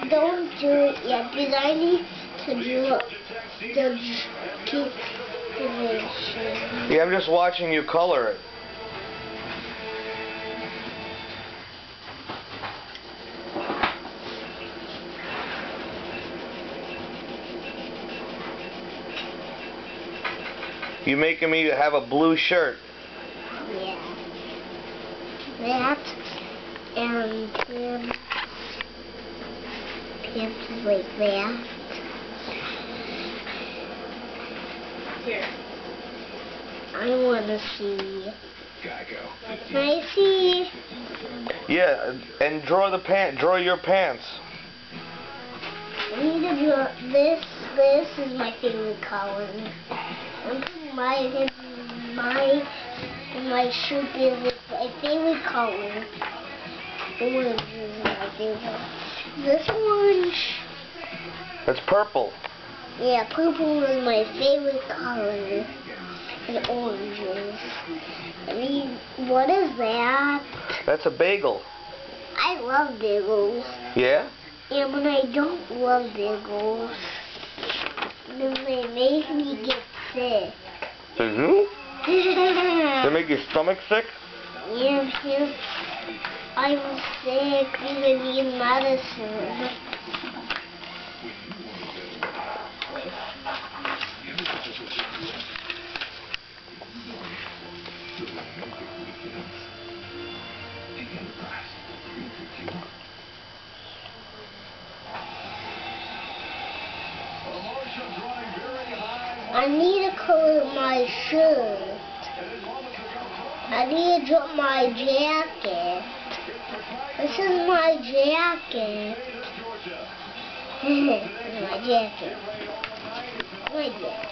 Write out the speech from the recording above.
don't do it yet because I need to do the keep finishing. Yeah, I'm just watching you color it. You making me have a blue shirt. Yeah. That and pants like that. Here. I want to see. Can I see? Yeah, and draw the draw your pants. I need to draw this. This is my favorite color. And my shirt is my favorite color. Orange is my favorite. This orange. That's purple. Yeah, purple is my favorite color. And oranges. I mean, what is that? That's a bagel. I love bagels. Yeah? Yeah, but I don't love bagels. Because they make me get sick. Mm-hmm. They make your stomach sick? Yeah, because I'm sick because I need medicine. I need to color my shirt. I need to draw my jacket. This is my jacket. My jacket. My jacket.